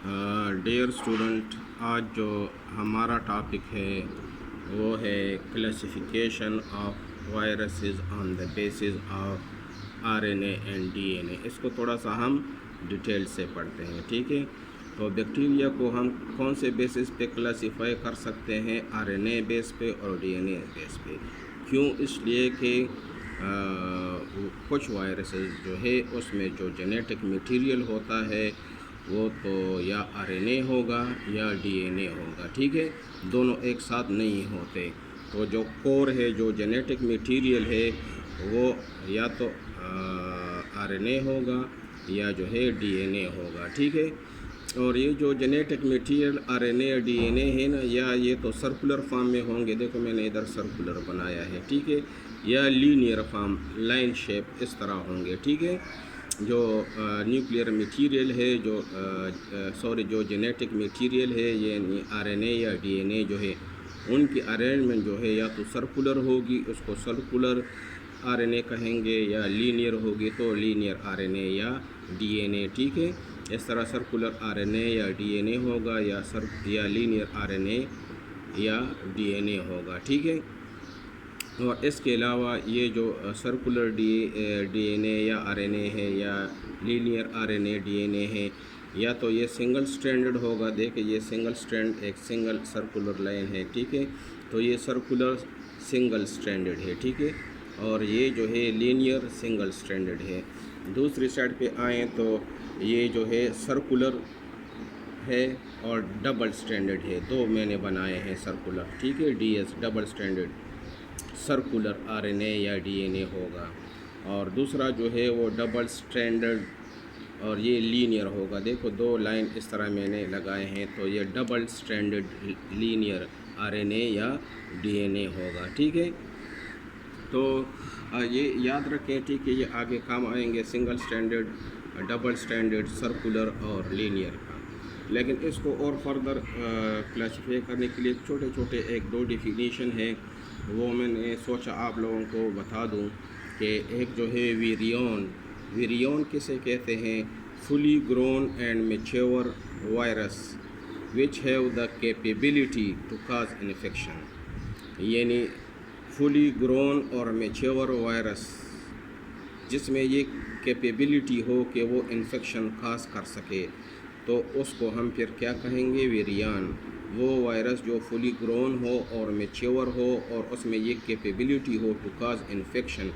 Dear student, आज जो हमारा टॉपिक है वो है classification of viruses on the basis of RNA and DNA. इसको थोड़ा सा हम डिटेल से पढ़ते हैं, ठीक है। तो बैक्टीरिया को हम कौन से बेसिस पे क्लासिफाई कर सकते हैं? आरएनए बेस पे और डीएनए बेस पे। क्यों? इसलिए कि कुछ वायरसेस जो है उसमें जो जेनेटिक मटेरियल होता है वो तो या आरएनए होगा या डीएनए होगा, ठीक है। दोनों एक साथ नहीं होते। तो जो कोर है, जो जेनेटिक मटेरियल है, वो या तो आरएनए होगा या जो है डीएनए होगा, ठीक है। और ये जो जेनेटिक मटेरियल आरएनए या डीएनए है ना, या ये तो सर्कुलर फॉर्म में होंगे। देखो मैंने इधर सर्कुलर बनाया है, ठीक है, या लीनियर फॉर्म, लाइन शेप, इस तरह होंगे, ठीक है। जो न्यूक्लियर मटेरियल है, जो जेनेटिक मटेरियल है, ये आरएनए या डीएनए जो है, उनकी अरेंजमेंट जो है या तो सर्कुलर होगी, उसको सर्कुलर आरएनए कहेंगे, या लीनियर होगी तो लीनियर आरएनए या डीएनए, ठीक है। इस तरह सर्कुलर आरएनए या डीएनए होगा, या लीनियर आरएनए या डीएनए होगा, ठीक है। और इसके अलावा ये जो सर्कुलर डीएनए या आरएनए है, या लीनियर आरएनए डीएनए है, या तो ये सिंगल स्ट्रैंडेड होगा। देखिए ये सिंगल स्ट्रैंड, एक सिंगल सर्कुलर लाइन है, ठीक है। तो ये सर्कुलर सिंगल स्ट्रैंडेड है, ठीक है। और ये जो है लीनियर सिंगल स्ट्रैंडेड है। दूसरी साइड पे आएँ तो ये जो है सर्कुलर है और डबल स्ट्रैंडेड है। दो मैंने बनाए हैं सर्कुलर, ठीक है, DS double stranded circular RNA या डीएनए होगा। और दूसरा जो है वो डबल स्ट्रैंडेड और ये लीनियर होगा। देखो दो लाइन इस तरह मैंने लगाए हैं, तो ये डबल स्ट्रैंडेड लीनियर आरएनए या डीएनए होगा, ठीक है। तो ये याद रखें, ठीक है, ये आगे काम आएंगे, single stranded, double stranded, circular और लीनियर का। लेकिन इसको और फर्दर क्लासीफाई करने के लिए छोटे छोटे एक दो डिफिनीशन है, वो मैंने सोचा आप लोगों को बता दूं। कि एक जो है विरियन, विरियन किसे कहते हैं? Fully grown and mature virus which have the capability to cause infection. यानी फुली ग्रोन और मैच्योर वायरस जिसमें ये कैपेबिलिटी हो कि वो इन्फेक्शन काज कर सके, तो उसको हम फिर क्या कहेंगे? वेरियान। वो वायरस जो फुली ग्रोन हो और मैच्योर हो और उसमें ये कैपेबिलिटी हो टू काज इन्फेक्शन,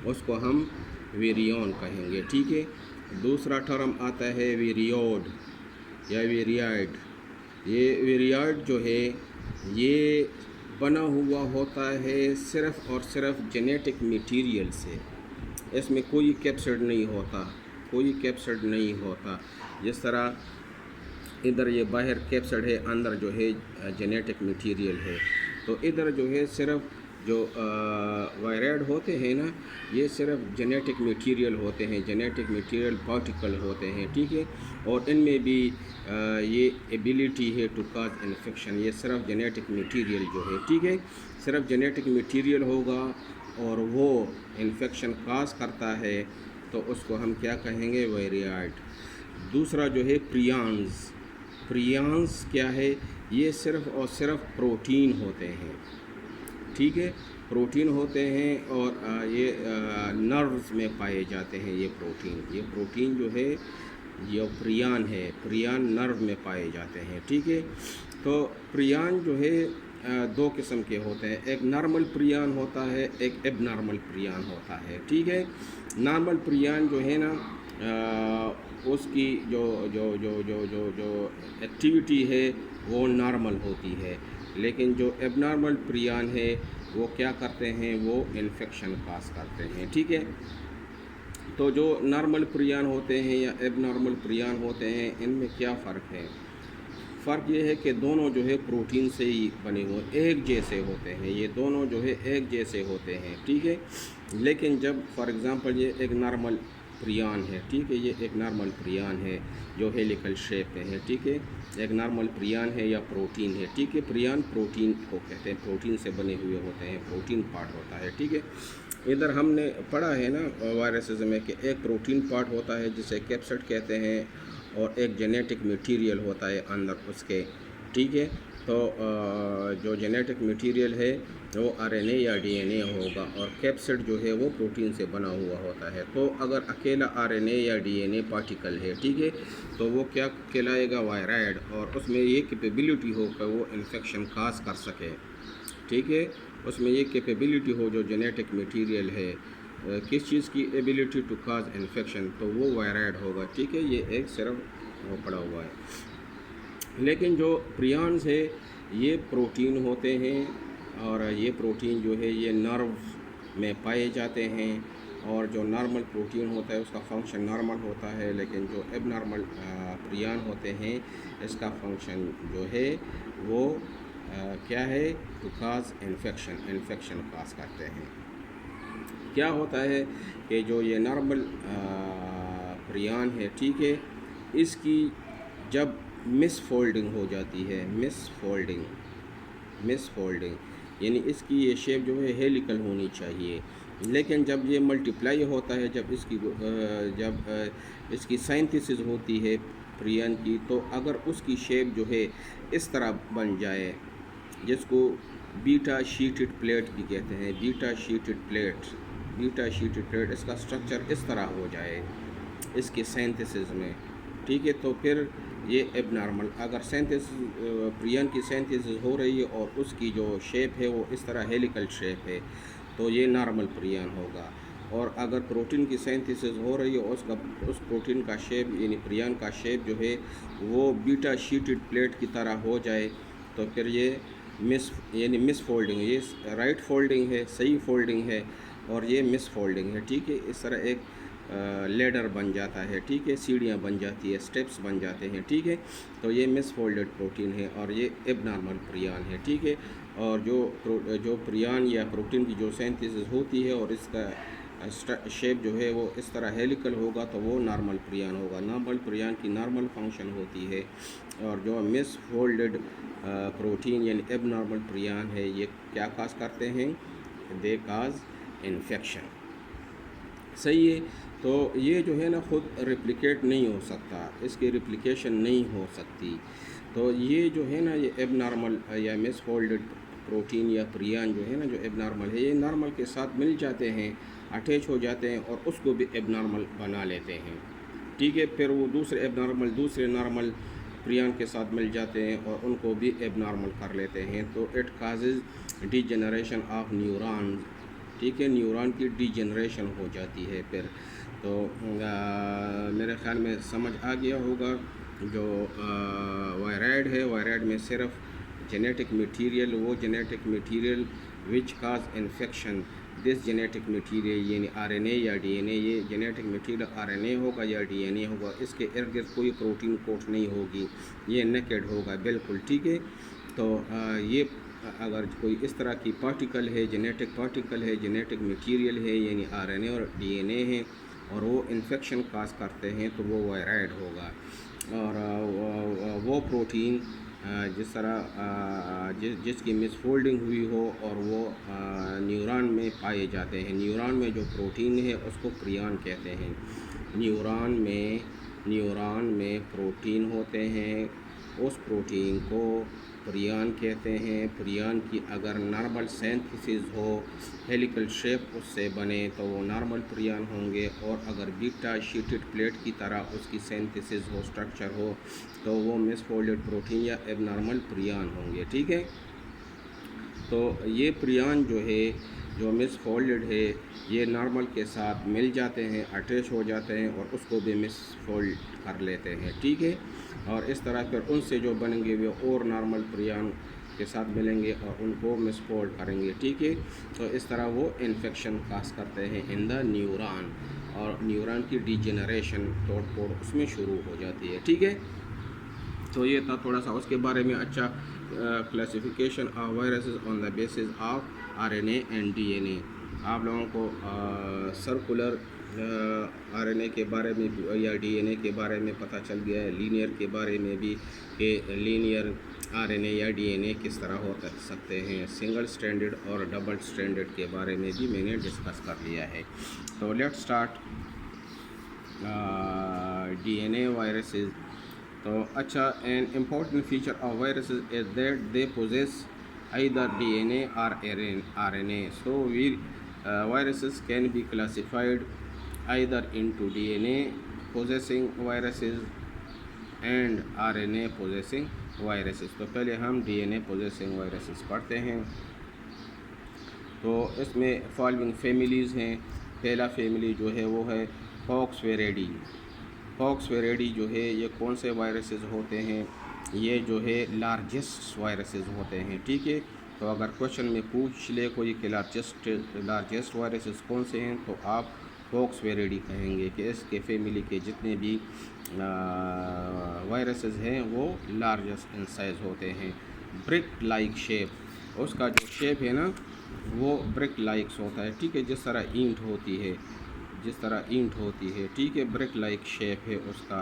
उसको हम वेरियन कहेंगे, ठीक है। दूसरा टर्म आता है वेरियोड या वेरियाइड। ये वेरियाइड जो है ये बना हुआ होता है सिर्फ़ और सिर्फ जेनेटिक मटेरियल से। इसमें कोई कैप्सिड नहीं होता, कोई कैप्सिड नहीं होता। जिस तरह इधर ये बाहर कैप्सिड है, अंदर जो है जेनेटिक मटेरियल है। तो इधर जो है सिर्फ जो वायराइड होते हैं ना, ये सिर्फ जेनेटिक मटेरियल होते हैं, जेनेटिक मटेरियल पार्टिकल होते हैं, ठीक है। और इनमें भी ये एबिलिटी है टू काज इन्फेक्शन। ये सिर्फ जेनेटिक मटेरियल जो है, ठीक है, सिर्फ जेनेटिक मटेरियल होगा और वो इन्फेक्शन काज करता है, तो उसको हम क्या कहेंगे? वेरियाइड। दूसरा जो है प्रियांस। प्रियांस क्या है? ये सिर्फ और सिर्फ प्रोटीन होते हैं, ठीक है, प्रोटीन होते हैं। और ये नर्व्स में पाए जाते हैं। ये प्रोटीन जो है ये प्रियान है, प्रियान नर्व में पाए जाते हैं, ठीक है। तो प्रियान जो है दो किस्म के होते हैं, एक नॉर्मल प्रियान होता है, एक एबनॉर्मल प्रियान होता है, ठीक है। नॉर्मल प्रियान जो है ना, उसकी जो जो जो जो जो जो एक्टिविटी है वो नॉर्मल होती है। लेकिन जो एबनॉर्मल प्रियान है वो क्या करते हैं? वो इन्फेक्शन काज करते हैं, ठीक है। तो जो नॉर्मल प्रियान होते हैं या एबनॉर्मल प्रियान होते हैं, इनमें क्या फ़र्क है? फ़र्क ये है कि दोनों जो है प्रोटीन से ही बने हुए एक जैसे होते हैं। ये दोनों जो है एक जैसे होते हैं, ठीक है। लेकिन जब फॉर एग्ज़ाम्पल ये एक नॉर्मल प्रियान है, ठीक है, ये एक नॉर्मल प्रियान है जो हेलिकल शेप में है, ठीक है, एक नॉर्मल प्रियान है या प्रोटीन है, ठीक है। प्रियान प्रोटीन को कहते हैं, प्रोटीन से बने हुए होते हैं, प्रोटीन पार्ट होता है, ठीक है। इधर हमने पढ़ा है ना वायरसेस में कि एक प्रोटीन पार्ट होता है जिसे कैप्सिड कहते हैं, और एक जेनेटिक मटेरियल होता है अंदर उसके, ठीक है। तो जो जेनेटिक मटेरियल है वो आरएनए या डीएनए होगा, और कैप्सिड जो है वो प्रोटीन से बना हुआ होता है। तो अगर अकेला आरएनए या डीएनए पार्टिकल है, ठीक है, तो वो क्या कहलाएगा, वायराइड, और उसमें ये कैपेबिलिटी हो कि वो इन्फेक्शन काज कर सके, ठीक है। उसमें ये कैपेबिलिटी हो जो जेनेटिक मटेरियल है किस चीज़ की एबिलिटी टू काज इन्फेक्शन, तो वो वायराइड होगा, ठीक है। ये एक सिर्फ वो पड़ा हुआ है। लेकिन जो प्रियॉन्स है ये प्रोटीन होते हैं, और ये प्रोटीन जो है ये नर्व में पाए जाते हैं, और जो नॉर्मल प्रोटीन होता है उसका फंक्शन नॉर्मल होता है, लेकिन जो एबनॉर्मल प्रियॉन होते हैं इसका फंक्शन जो है वो क्या है, टू काज इन्फेक्शन काज करते हैं। क्या होता है कि जो ये नॉर्मल प्रियॉन है, ठीक है, इसकी जब मिसफोल्डिंग हो जाती है, मिसफोल्डिंग यानी इसकी ये शेप जो है हेलिकल होनी चाहिए, लेकिन जब ये मल्टीप्लाई होता है, जब इसकी साइंथिसिस होती है प्रियन की, तो अगर उसकी शेप जो है इस तरह बन जाए, जिसको बीटा शीटेड प्लेट भी कहते हैं, बीटा शीटेड प्लेट इसका स्ट्रक्चर इस तरह हो जाए इसके सिंथेसिस में, ठीक है, तो फिर ये एबनॉर्मल, अगर प्रियन की सिंथेसिस हो रही है और उसकी जो शेप है वो इस तरह हेलिकल शेप है, तो ये नॉर्मल प्रियन होगा। और अगर प्रोटीन की सिंथेसिस हो रही है और उस प्रोटीन का शेप यानी प्रियन का शेप जो है वो बीटा शीटेड प्लेट की तरह हो जाए, तो फिर ये मिस फोल्डिंग, ये राइट फोल्डिंग है, सही फोल्डिंग है, और ये मिस फोल्डिंग है, ठीक है। इस तरह एक लेडर बन जाता है, ठीक है, सीढ़ियाँ बन जाती है, स्टेप्स बन जाते हैं, ठीक है। तो ये मिसफोल्डेड प्रोटीन है और ये एबनॉर्मल प्रियॉन है, ठीक है। और जो प्रियॉन या प्रोटीन की जो सिंथेसिस होती है और इसका शेप जो है वो इस तरह हेलिकल होगा, तो वो नॉर्मल प्रियॉन होगा। नॉर्मल प्रियॉन की नॉर्मल फंक्शन होती है, और जो मिसफोल्डेड प्रोटीन यानी एबनॉर्मल प्रियॉन है ये क्या काज करते हैं, दे काज इन्फेक्शन, सही है। तो ये जो है ना ख़ुद रिप्लिकेट नहीं हो सकता, इसकी रिप्लिकेशन नहीं हो सकती। तो ये जो है ना ये एबनॉर्मल या मिसफोल्डेड प्रोटीन या प्रियॉन जो है ना, जो एबनॉर्मल है, ये नॉर्मल के साथ मिल जाते हैं, अटैच हो जाते हैं और उसको भी एबनॉर्मल बना लेते हैं, ठीक है। फिर वो दूसरे नॉर्मल प्रियॉन के साथ मिल जाते हैं और उनको भी एबनॉर्मल कर लेते हैं। तो it causes degeneration of neuron, ठीक है, न्यूरॉन की डिजेनरेशन हो जाती है फिर। तो मेरे ख़्याल में समझ आ गया होगा। जो वायराइड है, वायराइड में सिर्फ जेनेटिक मटेरियल, वो genetic material which cause infection, this genetic material यानी आरएनए या डीएनए, ये जेनेटिक मटेरियल आरएनए होगा या डीएनए होगा, इसके इर्द गिर्द कोई प्रोटीन कोट नहीं होगी, ये नेकेड होगा बिल्कुल, ठीक है। तो ये अगर कोई इस तरह की पार्टिकल है, जेनेटिक पार्टिकल है, जेनेटिक मटेरियल है यानी आरएनए और डीएनए है, और वो इन्फेक्शन काज करते हैं, तो वो वायराइड होगा। और वो प्रोटीन जिस तरह जिसकी मिसफोल्डिंग हुई हो और वो न्यूरॉन में पाए जाते हैं, न्यूरॉन में जो प्रोटीन है उसको प्रियॉन कहते हैं। न्यूरॉन में प्रोटीन होते हैं, उस प्रोटीन को प्रियॉन कहते हैं। प्रियॉन की अगर नॉर्मल सिंथेसिस हो, हेलिकल शेप उससे बने, तो वो नॉर्मल प्रियॉन होंगे, और अगर बीटा शीटेड प्लेट की तरह उसकी सिंथेसिस हो, स्ट्रक्चर हो, तो वो मिसफोल्डेड प्रोटीन या एबनॉर्मल प्रियॉन होंगे, ठीक है। तो ये प्रियॉन जो है, जो मिसफोल्डेड है, ये नॉर्मल के साथ मिल जाते हैं, अटैच हो जाते हैं और उसको भी मिसफोल्ड कर लेते हैं, ठीक है। और इस तरह फिर उनसे जो बनेंगे वे और नॉर्मल प्रियॉन के साथ मिलेंगे और उनको मिसफोल्ड करेंगे, ठीक है। तो इस तरह वो इन्फेक्शन काज करते हैं इन द न्यूरॉन, और न्यूरॉन की डिजेनरेशन तोड़ फोड़ उसमें शुरू हो जाती है, ठीक है। तो ये था थोड़ा सा उसके बारे में अच्छा classification of viruses on the basis of RNA and DNA. आप लोगों को सर्कुलर आरएनए के बारे में या डीएनए के बारे में पता चल गया है, लीनियर के बारे में भी कि लीनियर आरएनए या डीएनए किस तरह हो सकते हैं, सिंगल स्ट्रैंडेड और डबल स्ट्रैंडेड के बारे में भी मैंने डिस्कस कर लिया है। तो लेट्स स्टार्ट डीएनए वायरसेस तो अच्छा, an important feature of viruses is that they possess either DNA or RNA. So viruses can be classified either into DNA possessing viruses and RNA possessing viruses. तो पहले हम DNA possessing viruses पढ़ते हैं। तो इसमें following families हैं। पहला family जो है वो है पॉक्सवेरेडी। पॉक्सवेरेडी जो है ये कौन से वायरसेस होते हैं? ये जो है लार्जेस्ट वायरसेस होते हैं, ठीक है। तो अगर क्वेश्चन में पूछ ले कोई कि लार्जेस्ट वायरसेस कौन से हैं, तो आप पॉक्सवेरेडी कहेंगे कि इसके फैमिली के जितने भी वायरसेस हैं वो लार्जेस्ट इन साइज़ होते हैं। ब्रिक लाइक शेप, उसका जो शेप है ना वो ब्रिक लाइक्स होता है, ठीक है, जिस तरह ईंट होती है, जिस तरह ईंट होती है, ठीक है, ब्रिक लाइक शेप है उसका,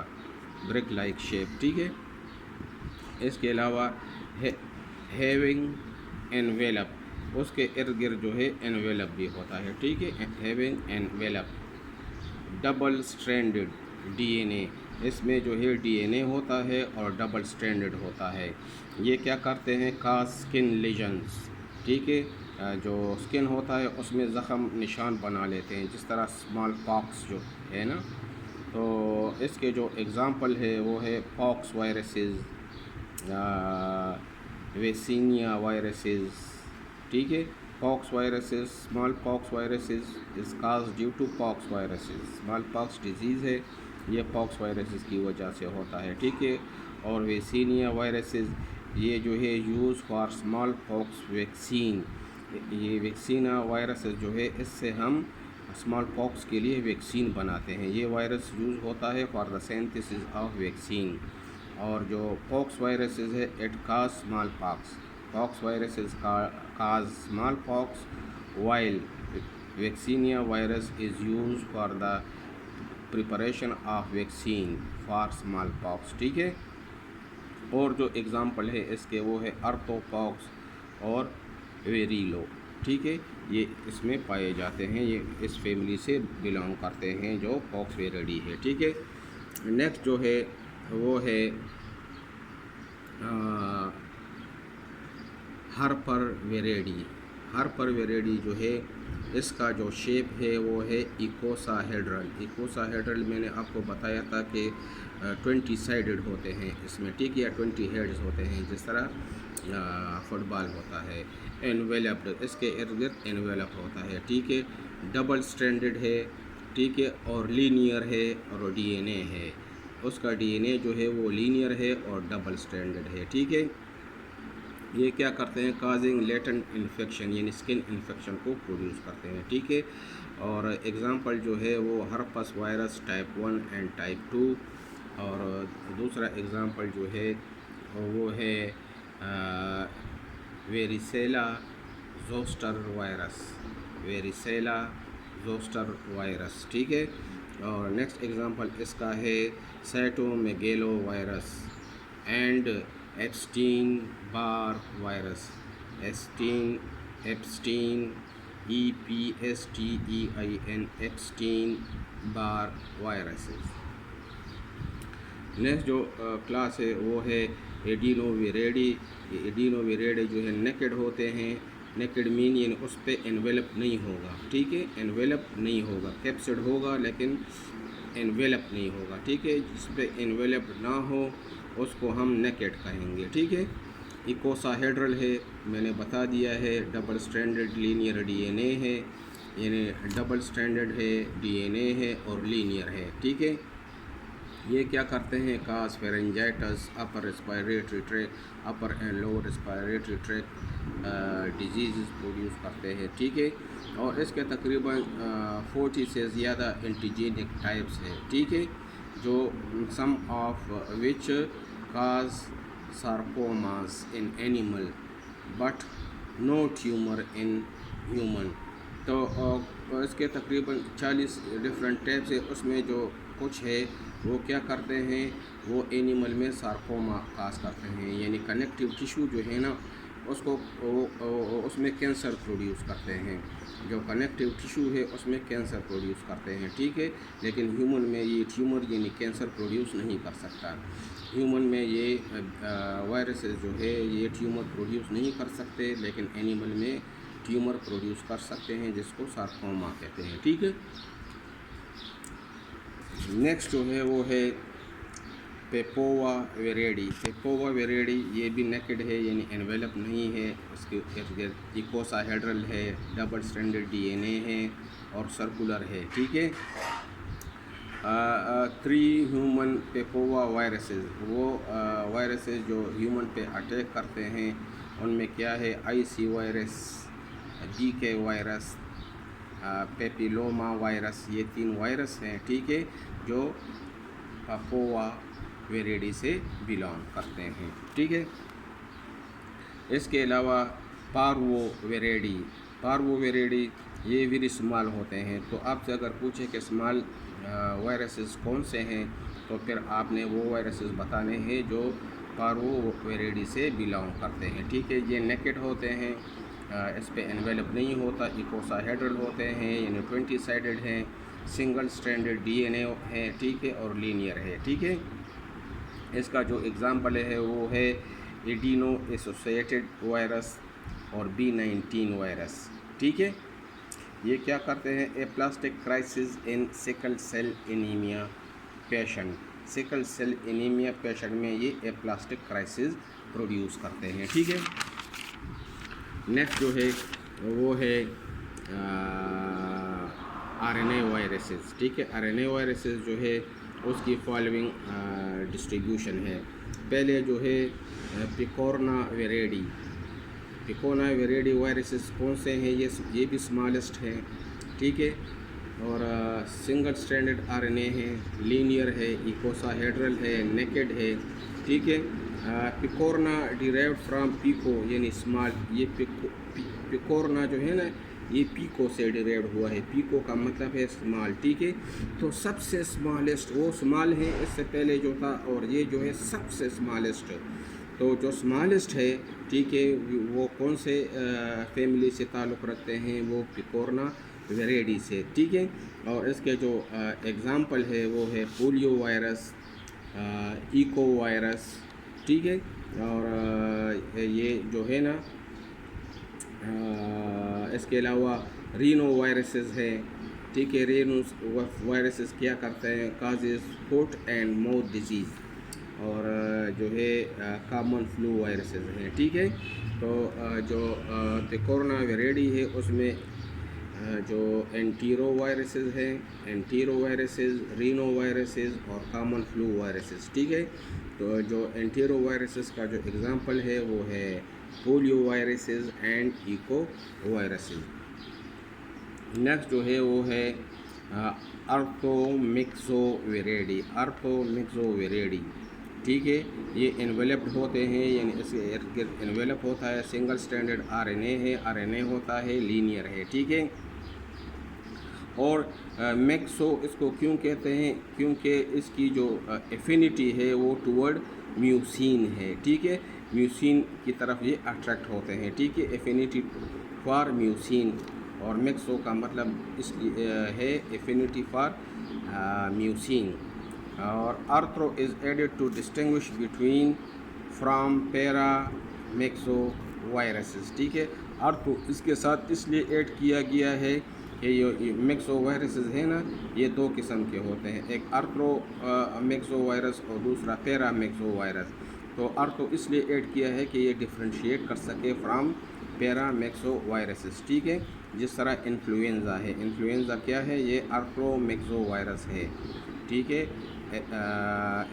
ब्रिक लाइक शेप, ठीक है। इसके अलावा हैविंग एनवेलप, उसके इर्द गिर्द जो है एनवेलप भी होता है, ठीक है, having envelope. Double stranded DNA, इसमें जो है डीएनए होता है और डबल स्ट्रैंडेड होता है। ये क्या करते हैं? काज स्किन लीजन्स, ठीक है, जो स्किन होता है उसमें ज़ख़म निशान बना लेते हैं, जिस तरह स्मॉल पॉक्स जो है ना। तो इसके जो एग्ज़ाम्पल है वो है पॉक्स वायरसेस, वेसिनिया वायरसेस, ठीक है। Pox viruses, small pox viruses is cause due to pox viruses. Small pox disease है, ये पॉक्स वायरसेस की वजह से होता है, ठीक है। और वेसिनिया वायरसेस ये जो है use for small pox vaccine, ये वैक्सीना वायरस जो है इससे हम स्मॉल पॉक्स के लिए वैक्सीन बनाते हैं। ये वायरस यूज़ होता है for the synthesis of vaccine. और जो पॉक्स वायरसेस है it cause small pox, pox viruses cause small pox while vaccinia virus is use for the preparation of vaccine for small pox, ठीक है। और जो example है इसके वो है अर्थोपॉक्स और वेरीलो, ठीक है, ये इसमें पाए जाते हैं, ये इस फैमिली से बिलोंग करते हैं जो पॉक्सवेरेडी है, ठीक है। नेक्स्ट जो है वो है हार्परवेरेडी। हार्परवेरेडी जो है इसका जो शेप है वो है इकोसाहेड्रल। इकोसाहेड्रल मैंने आपको बताया था कि 20 साइडेड होते हैं इसमें, ठीक है, या 20 हेड्स होते हैं, जिस तरह फुटबॉल होता है। एनवेलप्ड, इसके इर्द गिर्द एनवेलप होता है, ठीक है। डबल स्ट्रैंडेड है, ठीक है, और लीनियर है, और डीएनए है, उसका डीएनए जो है वो लीनियर है और डबल स्ट्रैंडेड है, ठीक है। ये क्या करते हैं? काजिंग लेटेंट इन्फेक्शन, यानी स्किन इन्फेक्शन को प्रोड्यूस करते हैं, ठीक है। और एग्ज़ाम्पल जो है वो herpes virus type 1 and type 2। और दूसरा एग्ज़ाम्पल जो है वो है varicella zoster virus, varicella zoster virus, ठीक है। और नेक्स्ट एग्ज़ाम्पल इसका है cytomegalo virus and Epstein Barr virus, Epstein EPSTEIN, Epstein bar viruses. Next जो क्लास है वो है एडिनोविरेडी। एडिनोविरेडी जो है नेकेड होते हैं, नेकेड मीन यानी उस पर एनवेलप नहीं होगा, ठीक है, एनवेलप नहीं होगा, कैप्सिड होगा लेकिन एनवेलप नहीं होगा, ठीक है। जिस पर एनवेलप ना हो उसको हम नेकेड कहेंगे, ठीक है। इकोसाहेड्रल है, मैंने बता दिया है, डबल स्ट्रैंडेड लीनियर डीएनए है, यानी डबल स्ट्रैंडेड है, डीएनए है और लीनियर है, ठीक है। ये क्या करते हैं? Cause pharyngitis, upper respiratory tract, upper and lower respiratory tract disease produce करते हैं, ठीक है। और इसके तकरीबन 40 से ज़्यादा एंटीजेनिक टाइप्स है, ठीक है, जो some of which cause sarcomas in animal but no tumour in human. तो इसके तकरीबन 40 डिफरेंट टाइप्स है, उसमें जो कुछ है वो क्या करते हैं, वो एनिमल में सार्कोमा काज करते हैं, यानी कनेक्टिव टिश्यू जो है ना उसको उसमें कैंसर प्रोड्यूस करते हैं, जो कनेक्टिव टिश्यू है उसमें कैंसर प्रोड्यूस करते हैं, ठीक है। लेकिन ह्यूमन में ये ट्यूमर यानी कैंसर प्रोड्यूस नहीं कर सकता। ह्यूमन में ये वायरसेस जो है ये ट्यूमर प्रोड्यूस नहीं कर सकते, लेकिन एनिमल में ट्यूमर प्रोड्यूस कर सकते हैं, जिसको सार्कोमा कहते हैं। ठीक है। नेक्स्ट जो है वो है पेपोवा वेरेडी। पेपोवा वेरेडी ये भी नेकेड है, यानी एनवेलप नहीं है, इसके इर्द गिर्द इकोसाहेड्रल है, डबल स्ट्रैंडेड डीएनए है और सर्कुलर है। ठीक है। 3 ह्यूमन पेपोवा वायरसेस, वो वायरसेस जो ह्यूमन पे अटैक करते हैं उनमें क्या है, IC virus, GK virus, papilloma virus, ये 3 वायरस हैं। ठीक है, जो पेपोवा वेरेडी से बिलोंग करते हैं। ठीक है। इसके अलावा पार्वो वेरेडी, पार्वो वेरेडी ये भी स्मॉल होते हैं। तो आपसे अगर पूछे कि स्मॉल वायरसेस कौन से हैं, तो फिर आपने वो वायरसेस बताने हैं जो पार्वो वेरेडी से बिलोंग करते हैं। ठीक है। ये नेकेड होते हैं, इस पे एनवेलप नहीं होता, इकोसाहेड्रल होते हैं, यानी 20 साइडेड हैं, सिंगल स्ट्रैंडेड डीएनए है। ठीक है। और लीनियर है। ठीक है। इसका जो एग्ज़ाम्पल है वो है एडिनो एसोसिएटेड वायरस और B19 वायरस। ठीक है। ये क्या करते हैं, aplastic crisis in sickle cell anaemia patient, sickle cell anaemia patient में ये एप्लास्टिक क्राइसिस प्रोड्यूस करते हैं। ठीक है। नेक्स्ट जो है वो है आरएनए वायरसेस। ठीक है। आरएनए वायरसेस जो है उसकी फॉलोइंग डिस्ट्रीब्यूशन है। पहले जो है पिकोरना वेरेडी, पिकोना वेरेडी वायरसेस कौन से हैं, ये भी स्मॉलेस्ट है। ठीक है। और सिंगल स्ट्रैंडेड आरएनए है, लीनियर है, इकोसाहेड्रल है, नेकेड है। ठीक है। पिकोरना डिराइव्ड फ्रॉम पिको, यानी स्मॉल, ये पिकोरना जो है ना, ये पीको से डिराइव्ड हुआ है। पीको का मतलब है स्मॉल। ठीक है। तो सबसे स्मॉलेस्ट वो स्मॉल है इससे पहले जो था, और ये जो है सबसे स्मॉलेस्ट। तो जो स्मॉलेस्ट है, ठीक है, वो कौन से फैमिली से ताल्लुक़ रखते हैं, वो पिकोरना वेरेडी से। ठीक है। और इसके जो एग्ज़ाम्पल है वो है पोलियो वायरस, इको वायरस। ठीक है। और ये जो है ना, इसके अलावा रीनो वायरसेस है। ठीक है। रीनो वायरसेस क्या करते हैं, causes foot and mouth disease, और जो है कॉमन फ्लू वायरसेस हैं। ठीक है। तो जो पिकोरना वेरेडी है उसमें जो एंटीरो वायरसेस हैं, एंटीरो वायरसेस, रीनो वायरसेस और कॉमन फ्लू वायरसेस। ठीक है। तो जो एंटीरो वायरसेस का जो एग्ज़ाम्पल है वो है polio viruses and echo viruses. Next जो है वो है आर्थोमिक्सोवेरेडी, आर्थोमिक्सोवेरेडी। ठीक है। ये एनवेलप्ड होते हैं, यानी इसके इर्द गिर्द एनवेलप होता है, सिंगल स्ट्रैंडेड आरएनए है, आरएनए होता है, लीनियर है। ठीक है। और मैक्सो इसको क्यों कहते हैं, क्योंकि इसकी जो एफिनिटी है वो टुवर्ड म्यूसिन है। ठीक है। म्यूसिन की तरफ ये अट्रैक्ट होते हैं। ठीक है। एफिनिटी फॉर म्यूसिन, और मैक्सो का मतलब इसलिए है एफिनिटी फॉर म्यूसिन। और arthro is added to distinguish between from paramyxo viruses. ठीक है। आर्थ्रो इसके साथ इसलिए ऐड किया गया है कि ये मैक्सो वायरसेस है ना, ये 2 किस्म के होते हैं, एक आर्थ्रो मैक्सो वायरस और दूसरा पैरा मैक्सो वायरस। तो आर्थ्रो इसलिए ऐड किया है कि ये डिफ्रेंशिएट कर सके फ्रॉम पैरा मैक्सो वायरसेस। ठीक है। जिस तरह इन्फ्लुएंज़ा है, इन्फ्लुएंज़ा क्या है, ये आर्थ्रो मैक्सो वायरस है। ठीक है।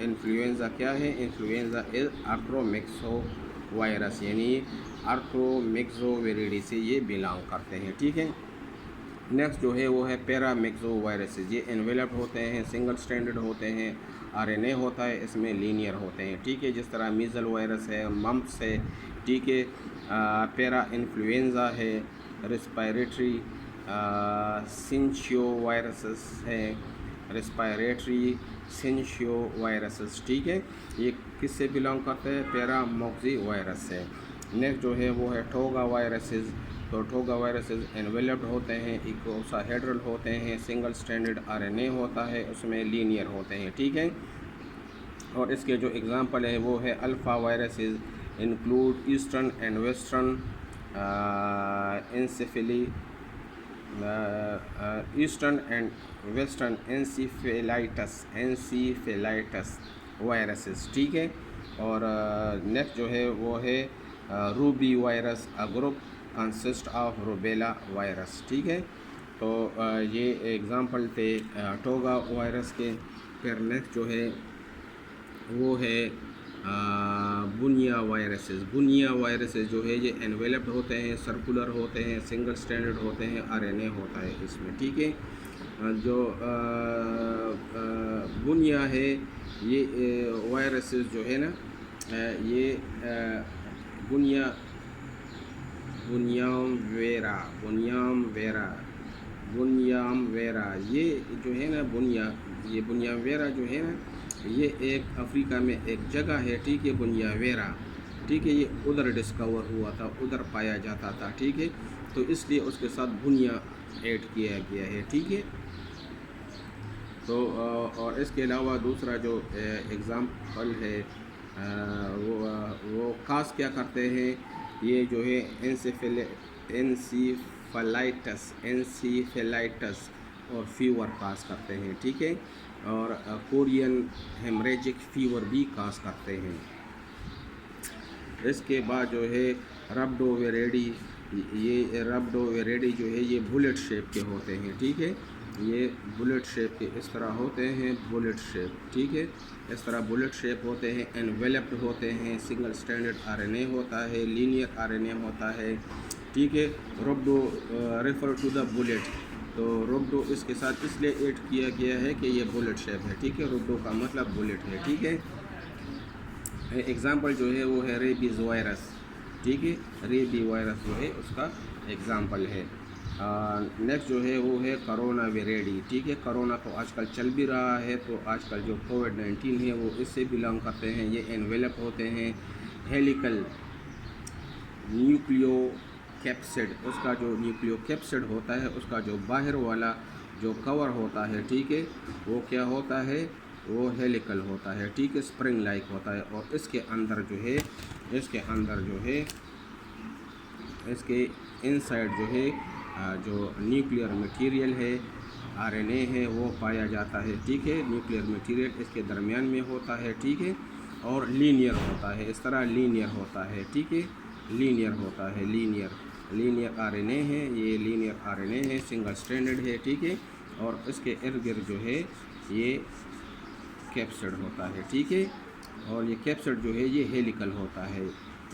इन्फ्लुएंज़ा क्या है, influenza is arthro Maxo virus, यानी आर्थ्रो मैक्सोवेरेडी से ये बिलोंग करते हैं। ठीक है। नेक्स्ट जो है वो है पैरा मैक्सो वायरसेस। ये एनवेलप्ड होते हैं, सिंगल स्ट्रैंडेड होते हैं, आरएनए होता है, इसमें लीनियर होते हैं। ठीक है। जिस तरह मीज़ल वायरस है, मम्प्स है। ठीक है। पैरा इन्फ्लुएंज़ा है, रेस्पिरेटरी सिंशियो वायरसेस है, रेस्पिरेटरी सिंशियो वायरसेस। ठीक है। ये किससे बिलोंग करते हैं, पैरा मैक्सो वायरस से। नेक्स्ट जो है वो है टोगा वायरसेस। तो टोगा वायरसेस एनवेलप्ड होते हैं, इकोसाहेड्रल होते हैं, सिंगल स्ट्रैंडेड आरएनए होता है, उसमें लीनियर होते हैं। ठीक है। और इसके जो एग्ज़ाम्पल है वो है alpha viruses include eastern and western encephali eastern and western encephalitis viruses, ठीक है। और नेक्स्ट जो है वो है rubi virus, a group consist of rubella virus, ठीक है। तो ये एग्ज़ाम्पल थे टोगा वायरस के। फिर नेक्स्ट जो है वो है बुनिया वायरसेस। बुनिया वायरसेस जो है ये एनवेलप्ड होते हैं, सर्कुलर होते हैं, सिंगल स्टैंडर्ड होते हैं, आरएनए होता है इसमें, ठीक है। जो बुनिया है ये वायरसेस जो है ना ये बुनिया बुनियाम वेरा ये जो है ना ये बुनियावेरा जो है ना ये एक अफ्रीका में एक जगह है, ठीक है, बुनियावेरा, ठीक है। ये उधर डिस्कवर हुआ था, उधर पाया जाता था, ठीक है। तो इसलिए उसके साथ बुनिया ऐड किया गया है, ठीक है। तो और इसके अलावा दूसरा जो एग्ज़ाम्पल है वो खास क्या करते हैं, ये जो है एनसीफेलाइटस और फीवर काज करते हैं, ठीक है। और कोरियन हेमरेजिक फीवर भी काज करते हैं। इसके बाद जो है रब्डोवेरेडी, ये रब्डोवेरेडी जो है ये बुलेट शेप के होते हैं, ठीक है। ये बुलेट शेप के इस तरह होते हैं, बुलेट शेप, ठीक है, इस तरह बुलेट शेप होते हैं, एनवेलप्ड होते हैं, सिंगल स्टैंडर्ड आरएनए होता है, लीनियर आरएनए होता है, ठीक है। रब्डो रेफर टू द बुलेट, तो रब्डो इसके साथ इसलिए ऐड किया गया है कि ये बुलेट शेप है, ठीक है। रब्डो का मतलब बुलेट है, ठीक है। एग्ज़ाम्पल जो है वो है रेबीज़ वायरस, ठीक है। रेबी वायरस जो है उसका एग्ज़ाम्पल है। नेक्स्ट जो है वो है करोना वेरेडी, ठीक है। करोना तो आजकल चल भी रहा है, तो आजकल जो कोविड-19 है वो इससे बिलोंग करते हैं। ये एनवेलप होते हैं हेलिकल न्यूक्लियो कैप्सिड, उसका जो न्यूक्लियो कैप्सिड होता है उसका जो बाहर वाला जो कवर होता है, ठीक है, वो क्या होता है, वो हेलिकल होता है, ठीक है, स्प्रिंग लाइक होता है। और इसके अंदर जो है इसके इनसाइड जो है जो न्यूक्लियर मटेरियल है, आरएनए है, वो पाया जाता है, ठीक है। न्यूक्लियर मटेरियल इसके दरमियान में होता है, ठीक है, और लीनियर होता है, इस तरह लीनियर होता है, ठीक है, लीनियर होता है, लीनियर आरएनए है, ये लीनियर आरएनए है, सिंगल स्ट्रैंडेड है, ठीक है। और इसके इर्द गिर्द जो है ये कैप्सिड होता है, ठीक है। और ये कैप्सिड जो है ये हेलिकल होता है,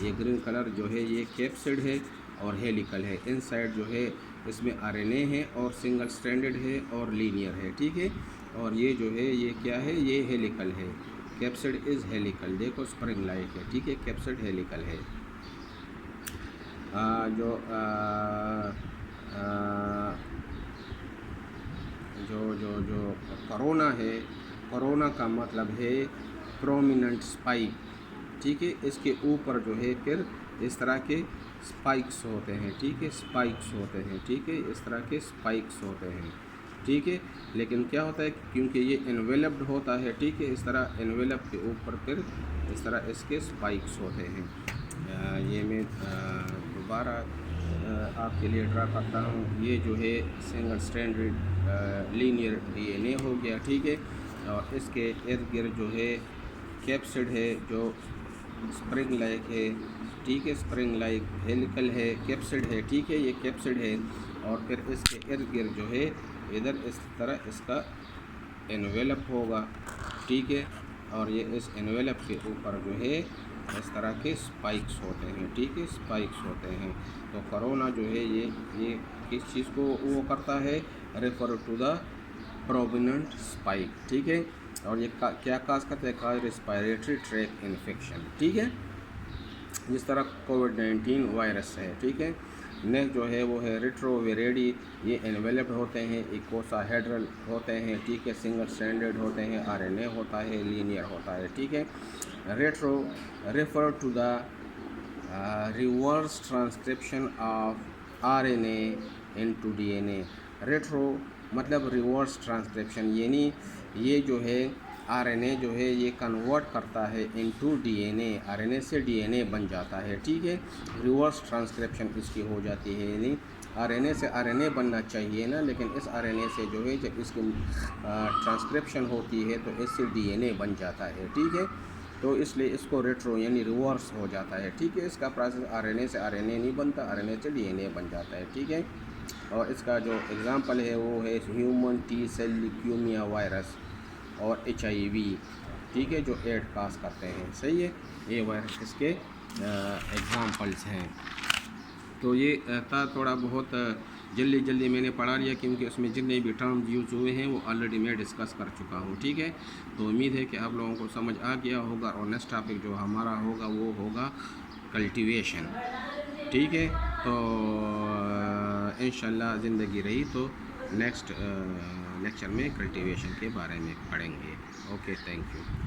ये ग्रीन कलर जो है ये कैप्सिड है और हेलिकल है। इनसाइड जो है इसमें आरएनए है और सिंगल स्ट्रैंडेड है और लीनियर है, ठीक है। और ये जो है ये क्या है, ये हेलिकल है, कैप्सिड इज़ हेलिकल, देखो स्प्रिंग लाइक है, ठीक है, कैप्सिड हेलिकल है। जो कोरोना है, कोरोना का मतलब है प्रोमिनेंट स्पाइक, ठीक है। इसके ऊपर जो है फिर इस तरह के स्पाइक्स होते हैं, ठीक है, स्पाइक्स होते हैं, ठीक है, इस तरह के स्पाइक्स होते हैं, ठीक है। लेकिन क्या होता है क्योंकि ये एनवेलप्ड होता है, ठीक है, इस तरह एनवेलप के ऊपर फिर इस तरह इसके स्पाइक्स होते हैं। ये मैं दोबारा आपके लिए ड्रा करता हूँ। ये जो है सिंगल स्ट्रैंडेड लीनियर डीएनए हो गया, ठीक है। और इसके इर्द गिर्द जो है कैप्सिड है जो स्प्रिंग लाइक है, ठीक है, स्प्रिंग लाइक हेलिकल है, कैप्सिड है, ठीक है, ये कैप्सिड है। और फिर इसके इर्द गिर्द जो है इधर इस तरह इसका एनवेलप होगा, ठीक है। और ये इस एनवेलप के ऊपर जो है इस तरह के स्पाइक्स होते हैं, ठीक है, स्पाइक्स होते हैं। तो कोरोना जो है ये किस चीज़ को वो करता है, refer to the prominent spike, ठीक है। और ये क्या काज करता है, काज रेस्पिरेटरी ट्रैक इन्फेक्शन, ठीक है, जिस तरह कोविड-19 वायरस है, ठीक है। नेक्स्ट जो है वो है रेट्रोविरेडी, ये एनवेलप्ड होते हैं, इकोसाहेड्रल होते हैं, ठीक है, सिंगल स्टैंडर्ड होते हैं, आरएनए होता है, लीनियर होता है, ठीक है। Retro refer to the reverse transcription of RNA into DNA. Retro मतलब रिवर्स ट्रांसक्रिप्शन, यानी ये जो है आरएनए जो है ये कन्वर्ट करता है इनटू डीएनए, आरएनए से डीएनए बन जाता है, ठीक है। रिवर्स ट्रांसक्रिप्शन इसकी हो जाती है, यानी आरएनए से आरएनए बनना चाहिए ना, लेकिन इस आरएनए से जो है जब इसकी ट्रांसक्रिप्शन होती है तो इससे डीएनए बन जाता है, ठीक है। तो इसलिए इसको रेट्रो यानी रिवर्स हो जाता है, ठीक है। इसका प्रोसेस आरएनए से आरएनए नहीं बनता, आरएनए से डीएनए बन जाता है, ठीक है। और इसका जो एग्ज़ाम्पल है वो है human T cell leukaemia virus और HIV, ठीक है, जो एड काज करते हैं, सही है। ये वायरस इसके एग्ज़ाम्पल्स हैं। तो ये था थोड़ा बहुत जल्दी मैंने पढ़ा लिया, क्योंकि उसमें जितने भी टर्म्स यूज़ हुए हैं वो ऑलरेडी मैं डिस्कस कर चुका हूँ, ठीक है। तो उम्मीद है कि आप लोगों को समझ आ गया होगा। और नेक्स्ट टॉपिक जो हमारा होगा वो होगा कल्टीवेशन, ठीक है। तो इंशाल्लाह ज़िंदगी रही तो नेक्स्ट लेक्चर में कल्टीवेशन के बारे में पढ़ेंगे। Okay, thank you.